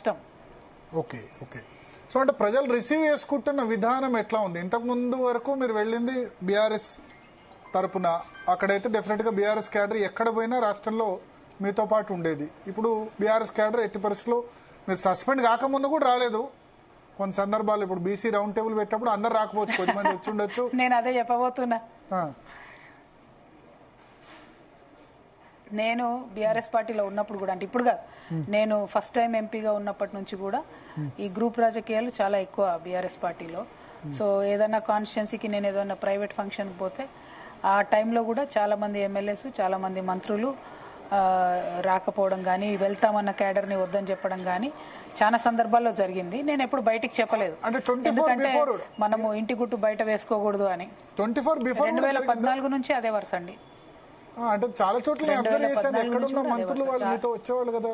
కష్టం. Okay okay. So అంటే ప్రజలు రిసీవ్ చేసుకుంటున్న విధానం ఎట్లా ఉంది? ఇంతకు ముందు వరకు మీరు వెళ్ళింది బీఆర్ఎస్ తరపున, అక్కడైతే డెఫినెట్గా బీఆర్ఎస్ క్యాడర్ ఎక్కడ పోయినా రాష్ట్రంలో మీతో పాటు ఉండేది. ఇప్పుడు బీఆర్ఎస్ క్యాడర్ ఎట్టి పరిస్థితుల్లో మీరు సస్పెండ్ కాకముందు కూడా రాలేదు. కొన్ని సందర్భాలు ఇప్పుడు బీసీ రౌండ్ టేబుల్ పెట్టినప్పుడు అందరు రాకపోవచ్చు, కొద్దిమంది వచ్చి ఉండొచ్చు. నేను అదే చెప్పబోతున్నా. నేను బీఆర్ఎస్ పార్టీలో ఉన్నప్పుడు కూడా, అంటే ఇప్పుడు కాదు, నేను ఫస్ట్ టైం ఎంపీగా ఉన్నప్పటి నుంచి కూడా ఈ గ్రూప్ రాజకీయాలు చాలా ఎక్కువ బీఆర్ఎస్ పార్టీలో. సో ఏదైనా కాన్స్టిట్యున్సీకి నేను ఏదైనా ప్రైవేట్ ఫంక్షన్కి పోతే ఆ టైంలో కూడా చాలామంది ఎమ్మెల్యేస్, చాలామంది మంత్రులు రాకపోవడం కానీ, వెళ్తామన్న క్యాడర్ని వద్దని చెప్పడం కానీ చాలా సందర్భాల్లో జరిగింది. నేను ఎప్పుడు బయటికి చెప్పలేదు, ఎందుకంటే మనము ఇంటి గుట్టు బయట వేసుకోకూడదు అని. 2014 నుంచి అదే వరుస అండి. అంటే చాలా చోట్ల ఎక్కడున్న మంత్రులు వాళ్ళు మీతో వచ్చేవాళ్ళు కదా,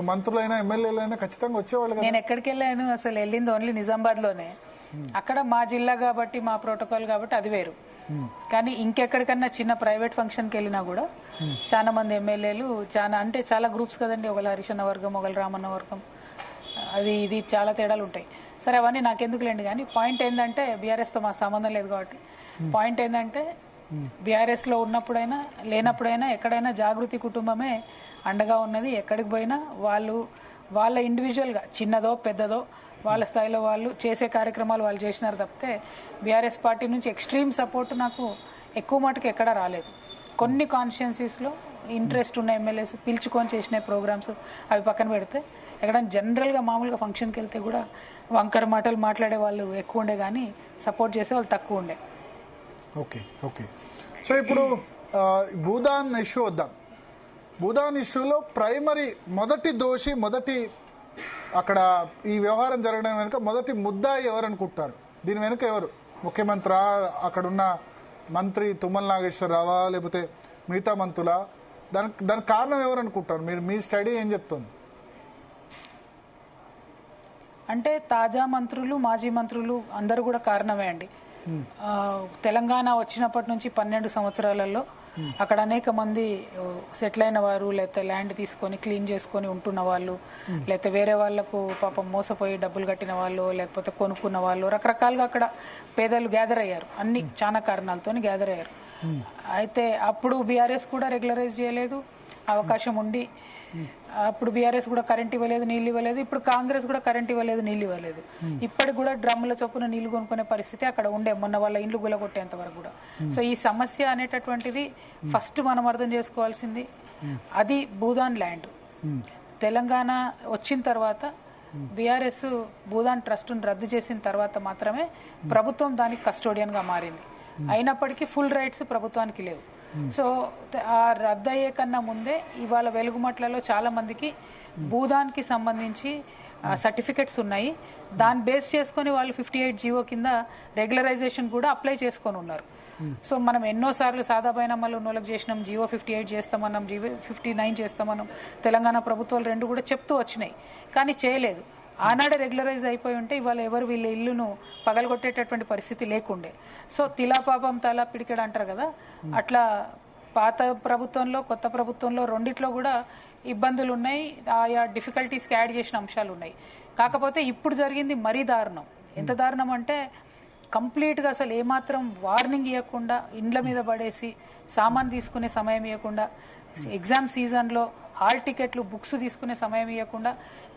మంత్రులైనా ఎమ్మెల్యేలైనా ఖచ్చితంగా వచ్చేవాళ్ళు కదా. నేను ఎక్కడికి వెళ్ళాను, అసలు వెళ్ళింది ఓన్లీ నిజామాబాద్ లోనే. అక్కడ మా జిల్లా కాబట్టి, మా ప్రోటోకాల్ కాబట్టి అది వేరు. కానీ ఇంకెక్కడికన్నా చిన్న ప్రైవేట్ ఫంక్షన్కి వెళ్ళినా కూడా చాలా మంది ఎమ్మెల్యేలు, చాలా గ్రూప్స్ కదండి, ఒకళ్ళు హరిశన్న వర్గం, ఒకళ్ళు రామన్న వర్గం, అది ఇది చాలా తేడాలు ఉంటాయి. సరే అవన్నీ నాకెందుకులేండి. కానీ పాయింట్ ఏంటంటే, బీఆర్ఎస్తో మా సంబంధం లేదు కాబట్టి పాయింట్ ఏంటంటే, బీఆర్ఎస్లో ఉన్నప్పుడైనా లేనప్పుడైనా ఎక్కడైనా జాగృతి కుటుంబమే అండగా ఉన్నది. ఎక్కడికి పోయినా వాళ్ళ ఇండివిజువల్గా చిన్నదో పెద్దదో వాళ్ళ స్థాయిలో వాళ్ళు చేసే కార్యక్రమాలు వాళ్ళు చేసినారు తప్పితే బీఆర్ఎస్ పార్టీ నుంచి ఎక్స్ట్రీమ్ సపోర్ట్ నాకు ఎక్కువ మటుకు ఎక్కడా రాలేదు. కొన్ని కాన్స్టిట్యున్సీస్లో ఇంట్రెస్ట్ ఉన్న ఎమ్మెల్యేస్ పిలుచుకొని చేసిన ప్రోగ్రామ్స్ అవి పక్కన పెడితే, ఎక్కడైనా జనరల్గా మామూలుగా ఫంక్షన్కి వెళ్తే కూడా వంకర మాటలు మాట్లాడే వాళ్ళు ఎక్కువ ఉండే కానీ సపోర్ట్ చేసే వాళ్ళు తక్కువ ఉండే. Okay okay. సో ఇప్పుడు భూదాన్ ఇష్యూ వద్దాం. భూదాన్ ఇష్యూలో ప్రైమరీ మొదటి అక్కడ ఈ వ్యవహారం జరగడం వెనుక మొదటి ముద్దాయి ఎవరు అనుకుంటారు? దీని వెనుక ఎవరు? ముఖ్యమంత్రి, అక్కడున్న మంత్రి తుమ్మల నాగేశ్వరరావా, లేకపోతే మిగతా మంత్రులా? దానికి కారణం ఎవరు అనుకుంటారు మీరు? మీ స్టడీ ఏం చెప్తుంది? అంటే తాజా మంత్రులు, మాజీ మంత్రులు అందరూ కూడా కారణమే అండి. తెలంగాణ వచ్చినప్పటి నుంచి 12 సంవత్సరాలలో అక్కడ అనేక మంది సెటిల్ అయిన వారు, లేకపోతే ల్యాండ్ తీసుకొని క్లీన్ చేసుకొని ఉంటున్న వాళ్ళు, లేకపోతే వేరే వాళ్లకు పాపం మోసపోయి డబ్బులు కట్టిన వాళ్ళు, లేకపోతే కొనుక్కున్న వాళ్ళు, రకరకాలుగా అక్కడ పేదలు గ్యాదర్ అయ్యారు. అన్ని చాలా కారణాలతో గ్యాదర్ అయ్యారు. అయితే అప్పుడు బీఆర్ఎస్ కూడా రెగ్యులరైజ్ చేయలేదు, అవకాశం ఉండి. అప్పుడు బీఆర్ఎస్ కూడా కరెంట్ ఇవ్వలేదు, నీళ్ళు ఇవ్వలేదు. ఇప్పుడు కాంగ్రెస్ కూడా కరెంట్ ఇవ్వలేదు, నీళ్ళు ఇవ్వలేదు. ఇప్పటికి కూడా డ్రమ్ముల చొప్పున నీళ్లు కొనుక్కునే పరిస్థితి అక్కడ ఉండే, మొన్న వాళ్ళ ఇండ్లు గులగొట్టేంత వరకు కూడా. సో ఈ సమస్య అనేటటువంటిది ఫస్ట్ మనం అర్థం చేసుకోవాల్సింది, అది భూదాన్ ల్యాండ్. తెలంగాణ వచ్చిన తర్వాత బీఆర్ఎస్ భూదాన్ ట్రస్ట్ను రద్దు చేసిన తర్వాత మాత్రమే ప్రభుత్వం దానికి కస్టోడియన్గా మారింది. అయినప్పటికీ ఫుల్ రైట్స్ ప్రభుత్వానికి లేవు. సో ఆ రద్దు అయ్యే కన్నా ముందే ఇవాళ వెలుగుమట్లలో చాలా మందికి భూదాన్కి సంబంధించి సర్టిఫికెట్స్ ఉన్నాయి. దాన్ని బేస్ చేసుకొని వాళ్ళు 58 జీవో కింద రెగ్యులరైజేషన్ కూడా అప్లై చేసుకొని ఉన్నారు. సో మనం ఎన్నోసార్లు సాదా బైనామాలు ఉన్నోళ్ళకి చేసినాం, జీవో 58 చేస్తామన్నాం, జీవో 59 చేస్తామన్నాం. తెలంగాణ ప్రభుత్వాలు రెండు కూడా చెప్తూ వచ్చినాయి, కానీ చేయలేదు. ఆనాడే రెగ్యులరైజ్ అయిపోయి ఉంటే ఇవాళ ఎవరు వీళ్ళ ఇల్లును పగలగొట్టేటటువంటి పరిస్థితి లేకుండే. సో తిలా పాపం తలా పిడికెడు అంటారు కదా, అట్లా పాత ప్రభుత్వంలో కొత్త ప్రభుత్వంలో రెండిట్లో కూడా ఇబ్బందులు ఉన్నాయి, ఆయా డిఫికల్టీస్కి యాడ్ చేసిన అంశాలు ఉన్నాయి. కాకపోతే ఇప్పుడు జరిగింది మరీ దారుణం. ఎంత దారుణం అంటే కంప్లీట్గా అసలు ఏమాత్రం వార్నింగ్ ఇవ్వకుండా ఇండ్ల మీద పడేసి, సామాన్ తీసుకునే సమయం ఇవ్వకుండా, ఎగ్జామ్ సీజన్లో హాల్ టికెట్లు బుక్స్ తీసుకునే సమయం ఇవ్వకుండా,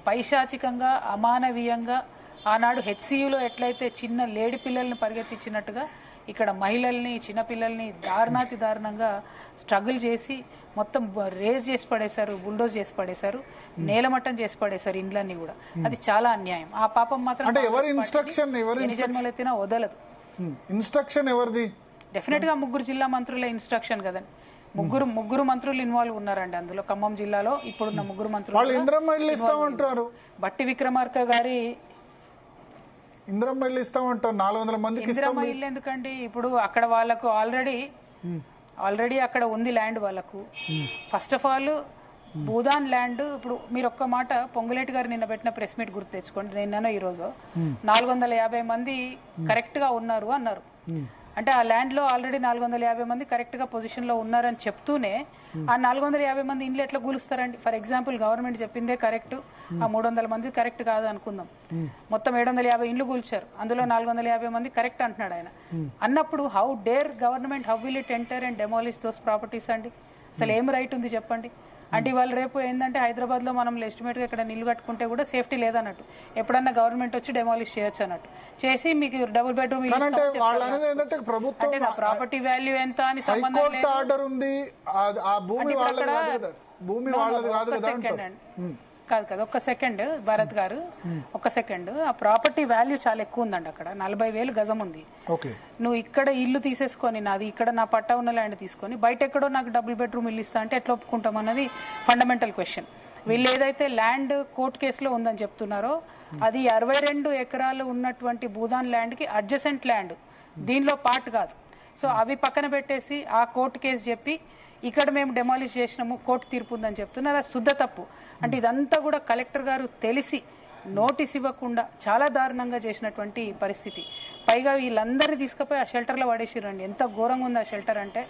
పైశాచికంగా అమానవీయంగా ఆనాడు హెచ్సియులో ఎట్లయితే చిన్న లేడి పిల్లల్ని పరిగెత్తించినట్టుగా ఇక్కడ మహిళల్ని, చిన్నపిల్లల్ని దారుణంగా స్ట్రగుల్ చేసి మొత్తం రేజ్ చేసి పడేశారు, బుల్డోజ్ చేసి పడేశారు, నేలమట్టం చేసి పడేశారు ఇండ్లన్నీ కూడా. అది చాలా అన్యాయం. ఆ పాపం మాత్రం జన్మలెత్తినా వదలదు. ఇన్స్ట్రక్షన్ ఎవరిది? డెఫినెట్ గా 3 జిల్లా మంత్రుల ఇన్స్ట్రక్షన్ కదండి. ముగ్గురు మంత్రులు ఇన్వాల్వ్ ఉన్నారండి అందులో. ఖమ్మం జిల్లాలో ఇప్పుడున్న 3 మంత్రులు బట్టి విక్రమార్క గారి ఇంద్రమ్మ ఇల్లు ఇస్తామంటారు 400 మందికి. ఇంద్రమ్మ ఇల్లు ఎందుకండి? ఇప్పుడు అక్కడ వాళ్ళకు ఆల్రెడీ అక్కడ ఉంది ల్యాండ్ వాళ్ళకు. First of all Bhoodan land, ఇప్పుడు మీరు ఒక్క మాట పొంగులేటి గారు నిన్న పెట్టిన ప్రెస్ మీట్ గుర్తు తెచ్చుకోండి, నిన్ననో ఈరోజు 450 మంది కరెక్ట్ గా ఉన్నారు అన్నారు. అంటే ఆ ల్యాండ్లో ఆల్రెడీ 450 మంది కరెక్ట్గా పొజిషన్లో ఉన్నారని చెప్తూనే ఆ 450 మంది ఇండ్లు ఎట్లా కూలుస్తారండి? ఫర్ ఎగ్జాంపుల్ గవర్నమెంట్ చెప్పిందే కరెక్ట్, ఆ 300 మంది కరెక్ట్ కాదు అనుకుందాం, మొత్తం 750 ఇండ్లు కూల్చారు, అందులో 450 మంది కరెక్ట్ అంటున్నాడు ఆయన. అన్నప్పుడు how dare government, how will it enter and demolish those properties అండి? అసలు ఏం రైట్ ఉంది చెప్పండి? అంటే వాళ్ళు రేపు ఏంటంటే హైదరాబాద్లో మనం ఎస్టిమేట్గా ఇక్కడ నిల్లు కట్టుకుంటే కూడా సేఫ్టీ లేదన్నట్టు, ఎప్పుడన్నా గవర్నమెంట్ వచ్చి డెమాలిష్ చేయొచ్చు అన్నట్టు చేసి మీకు డబుల్ బెడ్రూమ్ ప్రభుత్వం ప్రాపర్టీ వాల్యూ ఎంత అని సంబంధం లేదు. ఆర్డర్ ఉంది, ఆ భూమి వాళ్ళది కాదు కదా, భూమి వాళ్ళది కాదు కదా. కాదు కదా, ఒక్క సెకండ్ భరత్ గారు, ఒక్క సెకండ్. ఆ ప్రాపర్టీ వాల్యూ చాలా ఎక్కువ ఉందండి అక్కడ, 40,000 గజం ఉంది. నువ్వు ఇక్కడ ఇల్లు తీసేసుకొని నాది ఇక్కడ నా పట్టా ఉన్న ల్యాండ్ తీసుకొని బయట ఎక్కడో నాకు డబుల్ బెడ్రూమ్ ఇల్లు ఇస్తా అంటే ఎట్లా ఒప్పుకుంటాం అన్నది ఫండమెంటల్ క్వశ్చన్. వీళ్ళు ఏదైతే ల్యాండ్ కోర్టు కేసులో ఉందని చెప్తున్నారో అది 62 ఎకరాలు ఉన్నటువంటి భూదాన్ ల్యాండ్కి అడ్జసెంట్ ల్యాండ్, దీనిలో పార్ట్ కాదు. సో అవి పక్కన పెట్టేసి ఆ కోర్టు కేసు చెప్పి ఇక్కడ మేము డెమాలిష్ చేసినాము, కోర్టు తీర్పు ఉందని చెప్తున్నారు. అది శుద్ధ తప్పు. అంటే ఇదంతా కూడా కలెక్టర్ గారు తెలిసి నోటీస్ ఇవ్వకుండా చాలా దారుణంగా చేసినటువంటి పరిస్థితి. పైగా వీళ్ళందరినీ తీసుకుపోయి ఆ షెల్టర్లో పడేసిరండి. ఎంత ఘోరంగా ఉంది ఆ షెల్టర్ అంటే,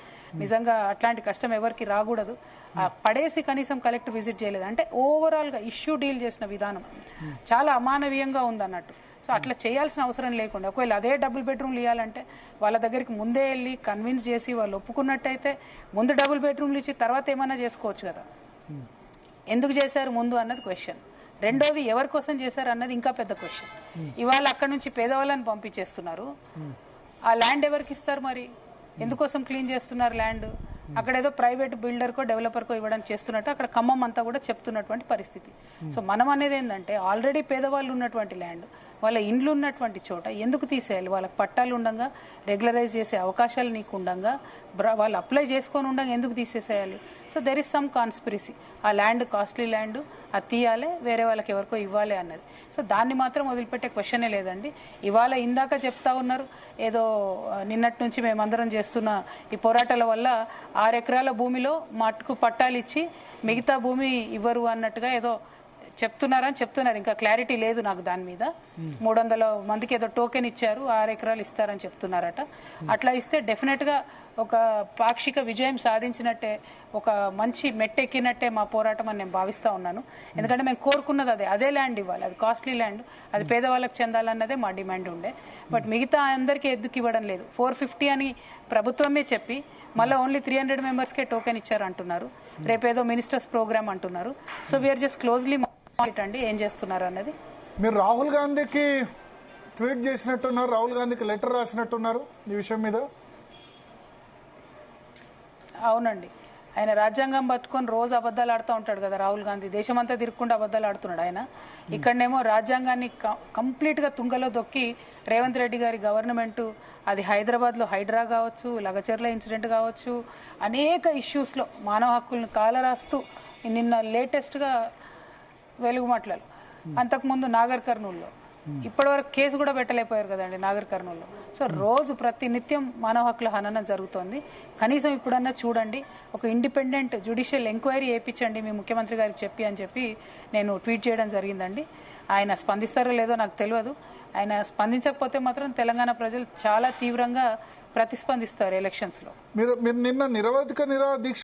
నిజంగా అట్లాంటి కష్టం ఎవరికి రాకూడదు. పడేసి కనీసం కలెక్టర్ విజిట్ చేయలేదు అంటే ఓవరాల్గా ఇష్యూ డీల్ చేసిన విధానం చాలా అమానవీయంగా ఉందన్నట్టు. సో అట్లా చేయాల్సిన అవసరం లేకుండా ఒకవేళ అదే డబుల్ బెడ్రూమ్లు ఇవ్వాలంటే వాళ్ళ దగ్గరికి ముందే వెళ్ళి కన్విన్స్ చేసి వాళ్ళు ఒప్పుకున్నట్టయితే ముందు డబుల్ బెడ్రూమ్లు ఇచ్చి తర్వాత ఏమైనా చేసుకోవచ్చు కదా. ఎందుకు చేశారు ముందు అన్నది క్వశ్చన్. రెండోది ఎవరి కోసం చేశారు అన్నది ఇంకా పెద్ద క్వశ్చన్. ఇవాళ అక్కడ నుంచి పేదవాళ్ళని పంపించేస్తున్నారు, ఆ ల్యాండ్ ఎవరికి ఇస్తారు మరి? ఎందుకోసం క్లీన్ చేస్తున్నారు ల్యాండ్? అక్కడ ఏదో ప్రైవేట్ బిల్డర్కో డెవలపర్కో ఇవ్వడానికి చేస్తున్నట్టు అక్కడ ఖమ్మం అంతా కూడా చెప్తున్నటువంటి పరిస్థితి. సో మనం అనేది ఏంటంటే ఆల్రెడీ పేదవాళ్ళు ఉన్నటువంటి ల్యాండ్, వాళ్ళ ఇండ్లు ఉన్నటువంటి చోట ఎందుకు తీసేయాలి? వాళ్ళకి పట్టాలు ఉండగా, రెగ్యులరైజ్ చేసే అవకాశాలు నీకు ఉండగా, వాళ్ళు అప్లై చేసుకొని ఉండగా ఎందుకు తీసేసేయాలి? So there is some conspiracy. ఆ ల్యాండ్ కాస్ట్లీ ల్యాండ్, అది తీయాలి, వేరే వాళ్ళకి ఎవరికో ఇవ్వాలి అన్నది. సో దాన్ని మాత్రం వదిలిపెట్టే క్వశ్చనే లేదండి. ఇవాళ ఇందాక చెప్తా ఉన్నారు ఏదో నిన్నటి నుంచి మేమందరం చేస్తున్న ఈ పోరాటాల వల్ల 6 ఎకరాల భూమిలో మట్టుకు పట్టాలు ఇచ్చి మిగతా భూమి ఇవ్వరు అన్నట్టుగా ఏదో చెప్తున్నారని చెప్తున్నారు. ఇంకా క్లారిటీ లేదు నాకు దాని మీద. 300 మందికి ఏదో టోకెన్ ఇచ్చారు, 6 ఎకరాలు ఇస్తారని చెప్తున్నారట. అట్లా ఇస్తే డెఫినెట్గా ఒక పాక్షిక విజయం సాధించినట్టే, ఒక మంచి మెట్టెక్కినట్టే మా పోరాటం అని నేను భావిస్తూ ఉన్నాను. ఎందుకంటే మేము కోరుకున్నది అదే ల్యాండ్ ఇవ్వాలి, అది కాస్ట్లీ ల్యాండ్, అది పేదవాళ్ళకి చెందాలన్నదే మా డిమాండ్ ఉండే. బట్ మిగతా అందరికీ ఎందుకు ఇవ్వడం లేదు? 450 అని ప్రభుత్వమే చెప్పి మళ్ళీ ఓన్లీ 300 మెంబర్స్కే టోకెన్ ఇచ్చారు అంటున్నారు. రేపేదో మినిస్టర్స్ ప్రోగ్రామ్ అంటున్నారు. సో వీఆర్ జస్ట్ క్లోజ్లీ అండి ఏం చేస్తున్నారు అన్నది. మీరు రాహుల్ గాంధీకి ట్వీట్ చేసినట్టున్నారు, రాహుల్ గాంధీకి లెటర్ రాసినట్టున్నారు ఈ విషయం మీద. అవునండి, ఆయన రాజ్యాంగం పట్టుకొని రోజు అబద్ధాలు ఆడుతూ ఉంటాడు కదా రాహుల్ గాంధీ. దేశమంతా తిరుక్కుండా అబద్ధాలు ఆడుతున్నాడు ఆయన. ఇక్కడనేమో రాజ్యాంగాన్ని కంప్లీట్గా తుంగలో దొక్కి రేవంత్ రెడ్డి గారి గవర్నమెంటు, అది హైదరాబాద్లో హైడ్రా కావచ్చు, లగచర్ల ఇన్సిడెంట్ కావచ్చు, అనేక ఇష్యూస్లో మానవ హక్కులను కాలరాస్తూ నిన్న లేటెస్ట్గా వెలుగు మాటలు, అంతకుముందు నాగర్ కర్నూల్లో ఇప్పటివరకు కేసు కూడా పెట్టలేకపోయారు కదండి నాగర్ కర్నూల్లో. సో రోజు ప్రతి నిత్యం మానవ హక్కుల హననం జరుగుతోంది. కనీసం ఇప్పుడన్నా చూడండి, ఒక ఇండిపెండెంట్ జ్యుడిషియల్ ఎంక్వైరీ చేయించండి మీ ముఖ్యమంత్రి గారికి చెప్పి అని చెప్పి నేను ట్వీట్ చేయడం జరిగిందండి. ఆయన స్పందిస్తారో లేదో నాకు తెలియదు. ఆయన స్పందించకపోతే మాత్రం తెలంగాణ ప్రజలు చాలా తీవ్రంగా ప్రతిస్పందిస్తారు ఎలక్షన్స్లో. మీరు నిన్న నిరవధిక దీక్ష